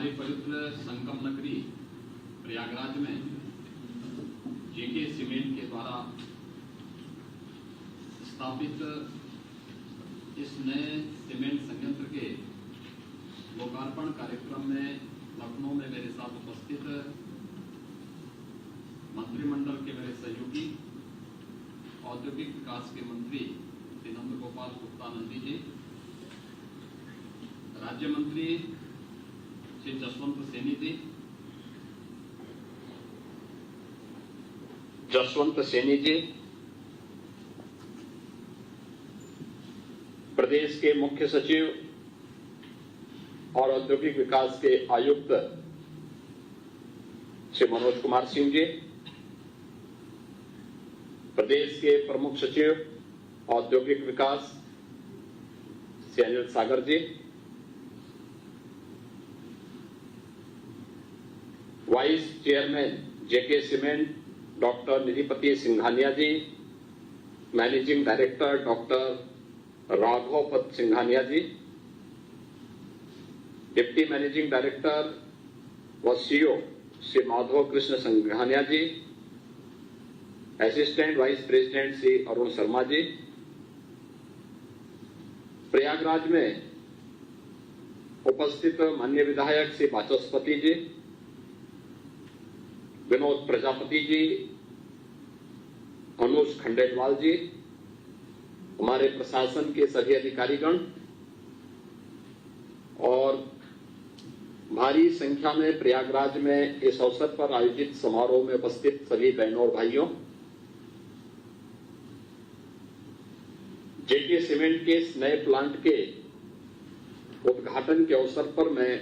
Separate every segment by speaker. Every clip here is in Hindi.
Speaker 1: हमारी पवित्र संगम नगरी प्रयागराज में जेके सीमेंट के द्वारा स्थापित इस नए सीमेंट संयंत्र के लोकार्पण कार्यक्रम में लखनऊ में मेरे साथ उपस्थित मंत्रिमंडल के मेरे सहयोगी औद्योगिक विकास के मंत्री श्री नंद गोपाल गुप्ता नंदी जी, राज्य मंत्री श्री जसवंत सैनी जी, प्रदेश के मुख्य सचिव और औद्योगिक विकास के आयुक्त श्री मनोज कुमार सिंह जी, प्रदेश के प्रमुख सचिव औद्योगिक विकास Shri Anil Sagar ji, vice chairman JK cement doctor Nidhipati Singhania ji, managing director doctor Raghav Singhania ji, deputy managing director व CEO Shri Madhav Krishna Singhania ji, assistant vice president Shri Arun Sharma ji, Prayagraj में उपस्थित माननीय विधायक श्री वाचस्पति जी, विनोद प्रजापति जी, अनुज खंडेलवाल जी, हमारे प्रशासन के सभी अधिकारीगण और भारी संख्या में प्रयागराज में इस अवसर पर आयोजित समारोह में उपस्थित सभी बहनों और भाइयों, जेके सीमेंट के इस नए प्लांट के उद्घाटन के अवसर पर मैं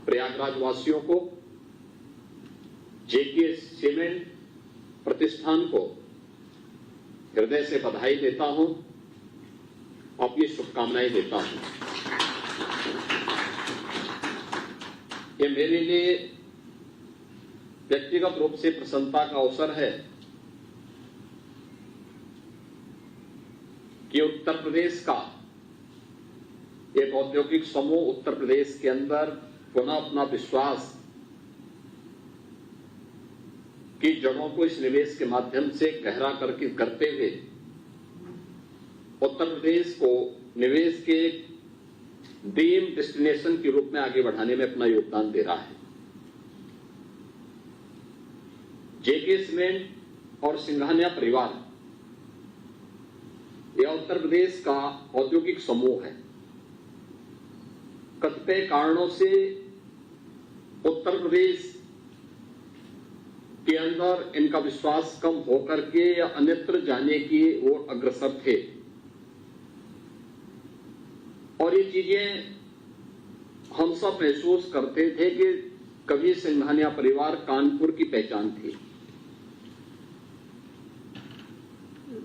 Speaker 1: प्रयागराज वासियों को, जेके सीमेंट प्रतिष्ठान को हृदय से बधाई देता हूं, अपनी शुभकामनाएं देता हूं। ये मेरे लिए व्यक्तिगत रूप से प्रसन्नता का अवसर है कि उत्तर प्रदेश का एक औद्योगिक समूह उत्तर प्रदेश के अंदर पुनः अपना विश्वास की जड़ों को इस निवेश के माध्यम से गहरा करते हुए उत्तर प्रदेश को निवेश के ड्रीम डेस्टिनेशन के रूप में आगे बढ़ाने में अपना योगदान दे रहा है। जेके सीमेंट और सिंघानिया परिवार यह उत्तर प्रदेश का औद्योगिक समूह है। कतिपय कारणों से उत्तर प्रदेश के अंदर इनका विश्वास कम होकर के या अन्यत्र जाने की ओर अग्रसर थे और ये चीजें हम सब महसूस करते थे कि कभी सिंघानिया परिवार कानपुर की पहचान थी,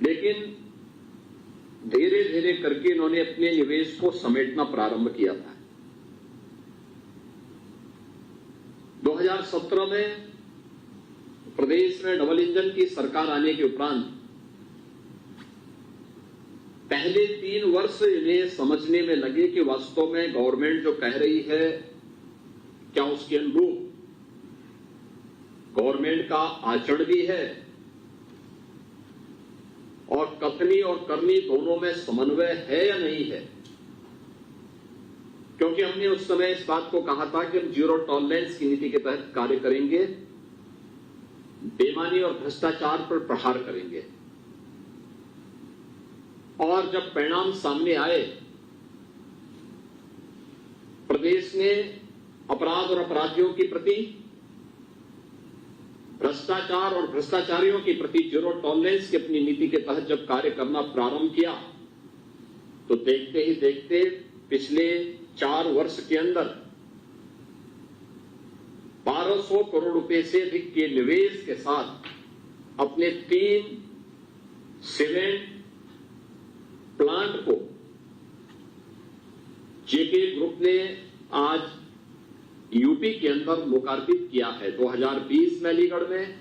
Speaker 1: लेकिन धीरे धीरे करके इन्होंने अपने निवेश को समेटना प्रारंभ किया था। 2017 में प्रदेश में डबल इंजन की सरकार आने के उपरांत पहले 3 वर्ष इन्हें समझने में लगे कि वास्तव में गवर्नमेंट जो कह रही है क्या उसके अनुरूप गवर्नमेंट का आचरण भी है और कथनी और करनी दोनों में समन्वय है या नहीं है। क्योंकि हमने उस समय इस बात को कहा था कि हम जीरो टॉलरेंस की नीति के तहत कार्य करेंगे, बेईमानी और भ्रष्टाचार पर प्रहार करेंगे। और जब परिणाम सामने आए, प्रदेश ने अपराध और अपराधियों के प्रति, भ्रष्टाचार और भ्रष्टाचारियों के प्रति जीरो टॉलरेंस की अपनी नीति के तहत जब कार्य करना प्रारंभ किया तो देखते ही देखते पिछले 4 वर्ष के अंदर 1200 करोड़ रुपए से अधिक के निवेश के साथ अपने 3 सीमेंट प्लांट को जेके ग्रुप ने आज यूपी के अंदर लोकार्पित किया है। 2020 में अलीगढ़ में,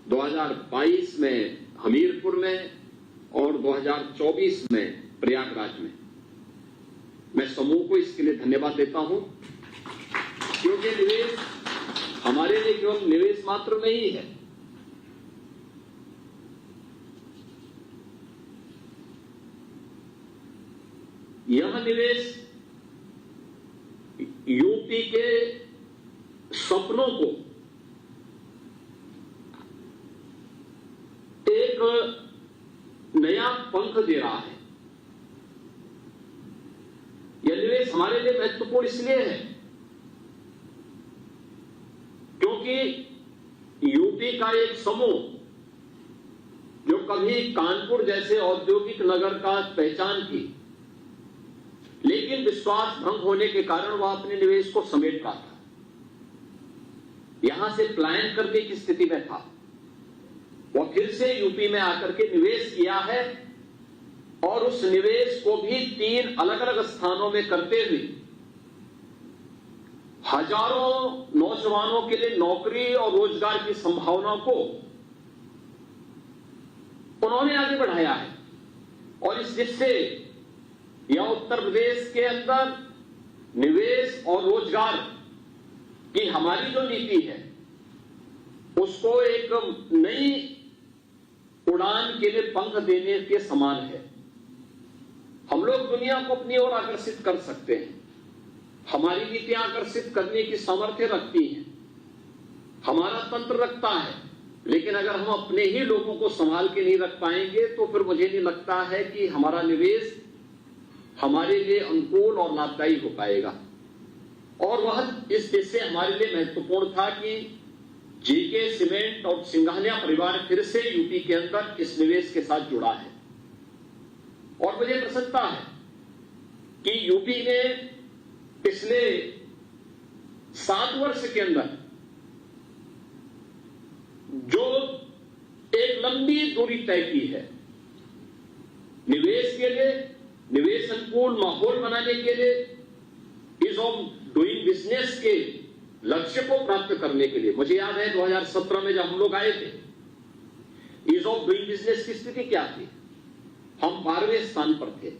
Speaker 1: 2022 में हमीरपुर में और 2024 में प्रयागराज में। मैं समूह को इसके लिए धन्यवाद देता हूं। क्योंकि निवेश हमारे लिए केवल निवेश मात्र नहीं है, यह निवेश यूपी के सपनों को एक नया पंख दे रहा है। यह निवेश हमारे लिए महत्वपूर्ण इसलिए है क्योंकि यूपी का एक समूह जो कभी कानपुर जैसे औद्योगिक नगर का पहचान थी, लेकिन विश्वास भंग होने के कारण वह अपने निवेश को समेट रहा था, यहां से पलायन करने की स्थिति में था, वह फिर से यूपी में आकर के निवेश किया है और उस निवेश को भी 3 अलग अलग स्थानों में करते हुए हजारों नौजवानों के लिए नौकरी और रोजगार की संभावनाओं को उन्होंने आगे बढ़ाया है। और इस जिससे यह उत्तर प्रदेश के अंदर निवेश और रोजगार की हमारी जो नीति है उसको एक नई उड़ान के लिए पंख देने के समान है। हम लोग दुनिया को अपनी ओर आकर्षित कर सकते हैं, हमारी नीतियां आकर्षित करने की सामर्थ्य रखती हैं, हमारा तंत्र रखता है, लेकिन अगर हम अपने ही लोगों को संभाल के नहीं रख पाएंगे तो फिर मुझे नहीं लगता है कि हमारा निवेश हमारे लिए अनुकूल और लाभदायी हो पाएगा। और वह इस देश से हमारे लिए महत्वपूर्ण था कि जीके सीमेंट और सिंघानिया परिवार फिर से यूपी के अंदर इस निवेश के साथ जुड़ा है। और मुझे प्रसन्नता है कि यूपी ने पिछले 7 वर्ष के अंदर जो एक लंबी दूरी तय की है निवेश के लिए, निवेश अनुकूल माहौल बनाने के लिए, ईज ऑफ डूइंग बिजनेस के लक्ष्य को प्राप्त करने के लिए। मुझे याद है 2017 में जब हम लोग आए थे, ईज ऑफ डूइंग बिजनेस की स्थिति क्या थी? हम 12वें स्थान पर थे,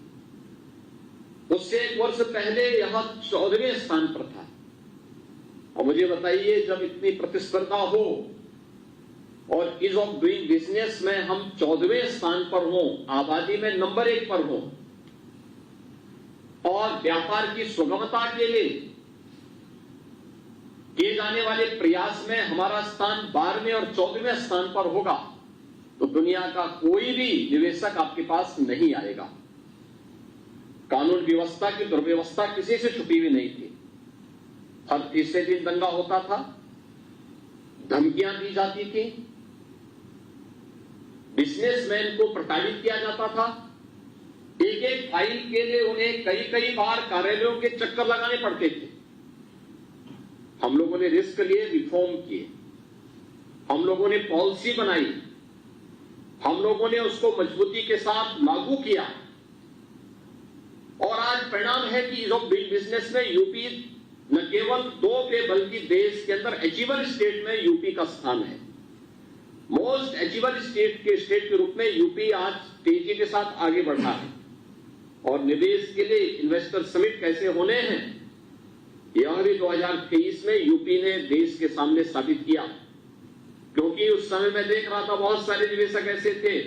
Speaker 1: उससे 1 वर्ष पहले यह 14वें स्थान पर था। और मुझे बताइए, जब इतनी प्रतिस्पर्धा हो और ईज ऑफ डूइंग बिजनेस में हम 14वें स्थान पर हों, आबादी में नंबर 1 पर हों, और व्यापार की सुगमता के लिए किए जाने वाले प्रयास में हमारा स्थान 12वें और 14वें स्थान पर होगा, तो दुनिया का कोई भी निवेशक आपके पास नहीं आएगा। कानून व्यवस्था की दुर्व्यवस्था किसी से छुपी हुई नहीं थी। हर तीसरे दिन दंगा होता था, धमकियां दी जाती थी, बिजनेसमैन को प्रताड़ित किया जाता था, एक फाइल के लिए उन्हें कई बार कार्यालयों के चक्कर लगाने पड़ते थे। हम लोगों ने रिस्क लिए, रिफॉर्म किए, हम लोगों ने पॉलिसी बनाई, हम लोगों ने उसको मजबूती के साथ लागू किया, और आज परिणाम है कि ईज ऑफ डूइंग बिजनेस में यूपी न केवल 2 पे बल्कि देश के अंदर अचीवर स्टेट में यूपी का स्थान है। मोस्ट अचीवर स्टेट के रूप में यूपी आज तेजी के साथ आगे बढ़ा है। और निवेश के लिए इन्वेस्टर समिट कैसे होने हैं, यह भी 2023 में यूपी ने देश के सामने साबित किया। क्योंकि उस समय मैं देख रहा था बहुत सारे निवेशक ऐसे थे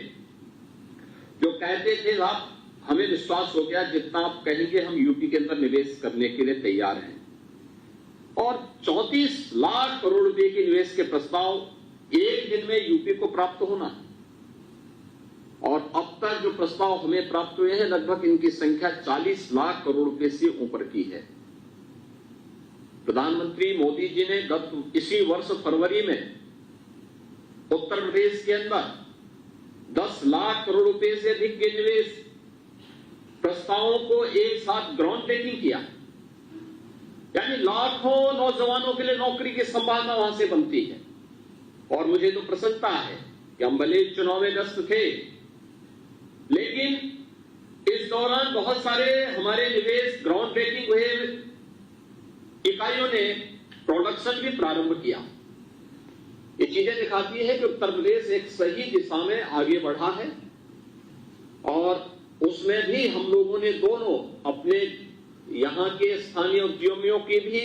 Speaker 1: जो कहते थे, आप हमें विश्वास हो गया, जितना आप कहेंगे हम यूपी के अंदर निवेश करने के लिए तैयार हैं। और 34 लाख करोड़ रुपए के निवेश के प्रस्ताव एक दिन में यूपी को प्राप्त होना है। और अब तक जो प्रस्ताव हमें प्राप्त हुए हैं, लगभग इनकी संख्या 40 लाख करोड़ रुपए से ऊपर की है। प्रधानमंत्री मोदी जी ने गत इसी वर्ष फरवरी में उत्तर प्रदेश के अंदर 10 लाख करोड़ रुपए से अधिक के निवेश प्रस्तावों को एक साथ ग्राउंड ब्रेकिंग किया। यानी लाखों नौजवानों के लिए नौकरी की संभावना वहां से बनती है। और मुझे तो प्रसन्नता है कि हम भले चुनाव में व्यस्त थे, लेकिन इस दौरान बहुत सारे हमारे निवेश ग्राउंड ब्रेकिंग हुए, इकाइयों ने प्रोडक्शन भी प्रारंभ किया। ये चीजें दिखाती है कि उत्तर प्रदेश एक सही दिशा में आगे बढ़ा है। और उसमें भी हम लोगों ने दोनों अपने यहां के स्थानीय उद्यमियों की भी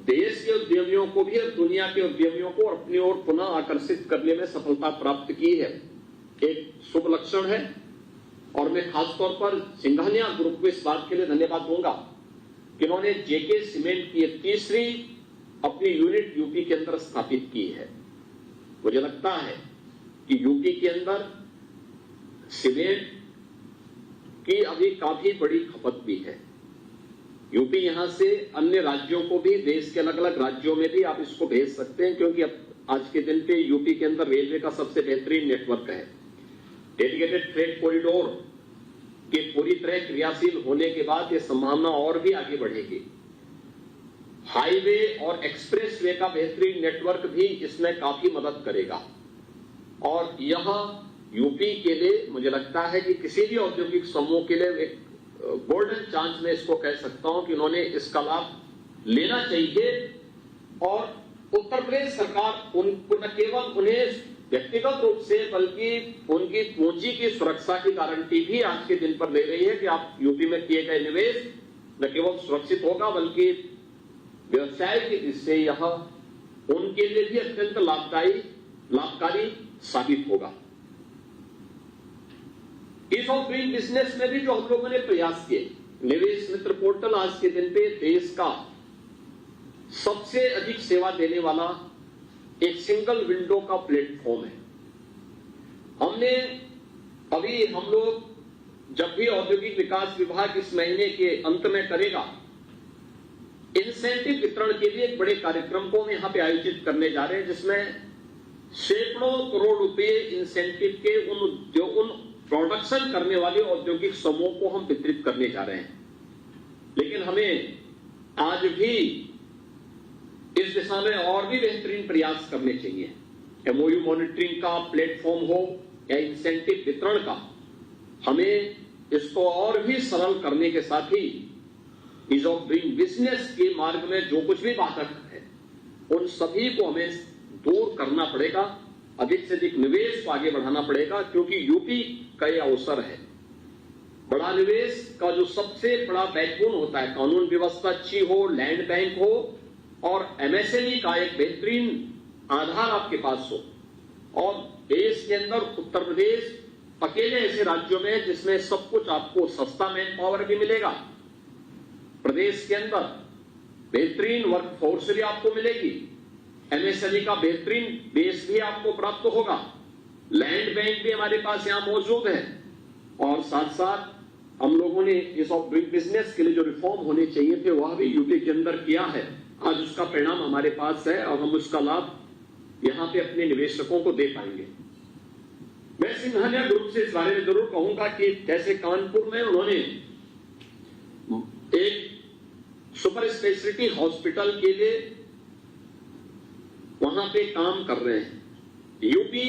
Speaker 1: देश के उद्यमियों को भी और दुनिया के उद्यमियों को अपनी ओर पुनः आकर्षित करने में सफलता प्राप्त की है, एक शुभ लक्षण है। और मैं खासतौर पर सिंघानिया ग्रुप को इस बात के लिए धन्यवाद दूंगा कि उन्होंने जेके सीमेंट की तीसरी अपनी यूनिट यूपी के अंदर स्थापित की है। मुझे लगता है कि यूपी के अंदर सीमेंट की अभी काफी बड़ी खपत भी है। यूपी यहां से अन्य राज्यों को भी, देश के अलग अलग राज्यों में भी आप इसको भेज सकते हैं, क्योंकि अब आज के दिन पे यूपी के अंदर रेलवे का सबसे बेहतरीन नेटवर्क है। डेडिकेटेड फ्रेट कॉरिडोर के पूरी तरह क्रियाशील होने के बाद यह संभावना और भी आगे बढ़ेगी। हाईवे और एक्सप्रेस वे का बेहतरीन नेटवर्क भी इसमें काफी मदद करेगा। और यह यूपी के लिए मुझे लगता है कि किसी भी औद्योगिक समूह के लिए एक गोल्डन चांस मैं इसको कह सकता हूं कि उन्होंने इसका लाभ लेना चाहिए। और उत्तर प्रदेश सरकार उनको न केवल उन्हें व्यक्तिगत रूप से बल्कि उनकी पूंजी की सुरक्षा की गारंटी भी आज के दिन पर दे रही है कि आप यूपी में किए गए निवेश न केवल सुरक्षित होगा बल्कि व्यवसाय की दृष्टि से यह उनके लिए भी अत्यंत लाभकारी साबित होगा। ईज ऑफ डूइंग बिजनेस में भी जो हम लोगों ने प्रयास किए, निवेश मित्र पोर्टल आज के दिन पे देश का सबसे अधिक सेवा देने वाला एक सिंगल विंडो का प्लेटफॉर्म है। हम लोग जब भी औद्योगिक विकास विभाग इस महीने के अंत में करेगा, इंसेंटिव वितरण के लिए एक बड़े कार्यक्रम को हम यहां पे आयोजित करने जा रहे हैं, जिसमें सैकड़ों करोड़ रुपए इंसेंटिव के उन प्रोडक्शन करने वाले औद्योगिक समूह को हम वितरित करने जा रहे हैं। लेकिन हमें आज भी इस दिशा में और भी बेहतरीन प्रयास करने चाहिए। एमओयू मॉनिटरिंग का प्लेटफॉर्म हो या इंसेंटिव वितरण का, हमें इसको और भी सरल करने के साथ ही ईज ऑफ डूइंग बिजनेस के मार्ग में जो कुछ भी बाधक है उन सभी को हमें दूर करना पड़ेगा, अधिक से अधिक निवेश को आगे बढ़ाना पड़ेगा, क्योंकि यूपी का यह अवसर है। बड़ा निवेश का जो सबसे बड़ा बैकबोन होता है, कानून व्यवस्था अच्छी हो, लैंड बैंक हो और एमएसएमई का एक बेहतरीन आधार आपके पास हो। और देश के अंदर उत्तर प्रदेश अकेले ऐसे राज्यों में जिसमें सब कुछ आपको सस्ता मैन पावर भी मिलेगा, प्रदेश के अंदर बेहतरीन वर्क फोर्स भी आपको मिलेगी, एमएसएमई का बेहतरीन बेस भी आपको प्राप्त होगा, लैंड बैंक भी हमारे पास यहां मौजूद है। और साथ साथ हम लोगों ने इस ऑफ डूइंग बिजनेस के लिए जो रिफॉर्म होने चाहिए थे वह भी यूपी के अंदर किया है। आज उसका परिणाम हमारे पास है और हम उसका लाभ यहां पे अपने निवेशकों को दे पाएंगे। मैं सिंघानिया ग्रुप से इस बारे में जरूर कहूंगा कि जैसे कानपुर में उन्होंने एक सुपर स्पेशलिटी हॉस्पिटल के लिए वहां पे काम कर रहे हैं। यूपी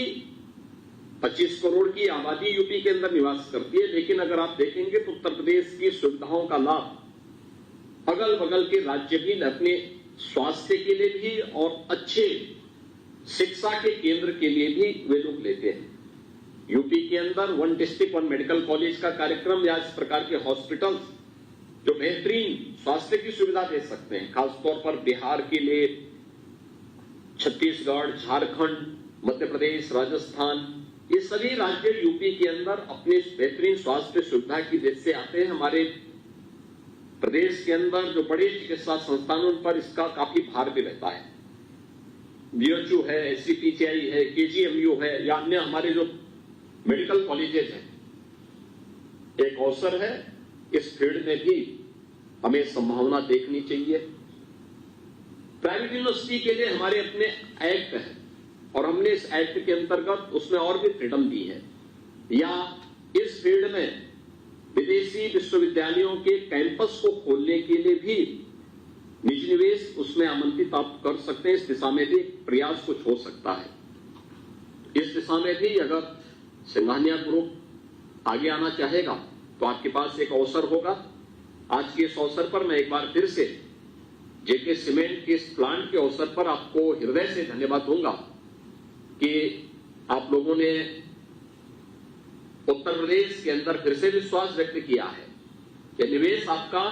Speaker 1: 25 करोड़ की आबादी यूपी के अंदर निवास करती है, लेकिन अगर आप देखेंगे तो उत्तर प्रदेश की सुविधाओं का लाभ अगल बगल के राज्य भी अपने स्वास्थ्य के लिए भी और अच्छे शिक्षा के केंद्र के लिए भी वे लोग लेते हैं। यूपी के अंदर 1 डिस्ट्रिक्ट 1 मेडिकल कॉलेज का कार्यक्रम या इस प्रकार के हॉस्पिटल जो बेहतरीन स्वास्थ्य की सुविधा दे सकते हैं, खासतौर पर बिहार के लिए छत्तीसगढ़, झारखंड, मध्य प्रदेश, राजस्थान, ये सभी राज्य यूपी के अंदर अपने बेहतरीन स्वास्थ्य सुविधा की दृष्टि से आते हैं। हमारे प्रदेश के अंदर जो बड़े चिकित्सा संस्थानों पर इसका काफी भार भी रहता है। बीएचयू है, एससीपीसीआई है, केजीएमयू है या अन्य हमारे जो मेडिकल कॉलेजेस हैं, एक अवसर है इस फील्ड में भी हमें संभावना देखनी चाहिए। प्राइवेट यूनिवर्सिटी के लिए हमारे अपने एक्ट है और हमने इस एक्ट के अंतर्गत उसमें और भी फ्रीडम दी है। या इस फील्ड में विदेशी विश्वविद्यालयों के कैंपस को खोलने के लिए भी निजी निवेश उसमें आमंत्रित आप कर सकते हैं। इस दिशा में भी प्रयास कुछ हो सकता है। इस दिशा में भी अगर सिंघानिया ग्रुप आगे आना चाहेगा तो आपके पास एक अवसर होगा। आज के इस अवसर पर मैं एक बार फिर से जेके सीमेंट के इस प्लांट के अवसर पर आपको हृदय से धन्यवाद दूंगा कि आप लोगों ने उत्तर प्रदेश के अंदर फिर से विश्वास व्यक्त किया है कि निवेश आपका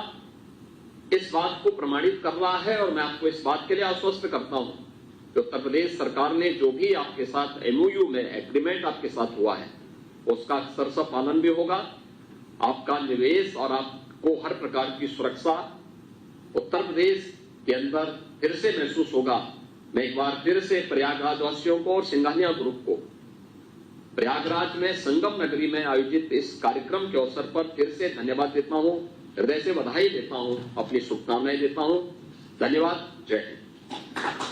Speaker 1: इस बात को प्रमाणित कर रहा है और मैं आपको इस बात के लिए आश्वस्त करता हूं कि उत्तर प्रदेश सरकार ने जो भी आपके साथ एमओयू में एग्रीमेंट आपके साथ हुआ है उसका अक्षरशः पालन भी होगा। आपका निवेश और आपको हर प्रकार की सुरक्षा उत्तर प्रदेश के अंदर फिर से महसूस होगा। मैं एक बार फिर से प्रयागराज वासियों को और सिंघानिया ग्रुप को प्रयागराज में संगम नगरी में आयोजित इस कार्यक्रम के अवसर पर फिर से धन्यवाद देता हूं, हृदय से बधाई देता हूं, अपनी शुभकामनाएं देता हूं। धन्यवाद। जय हिंद।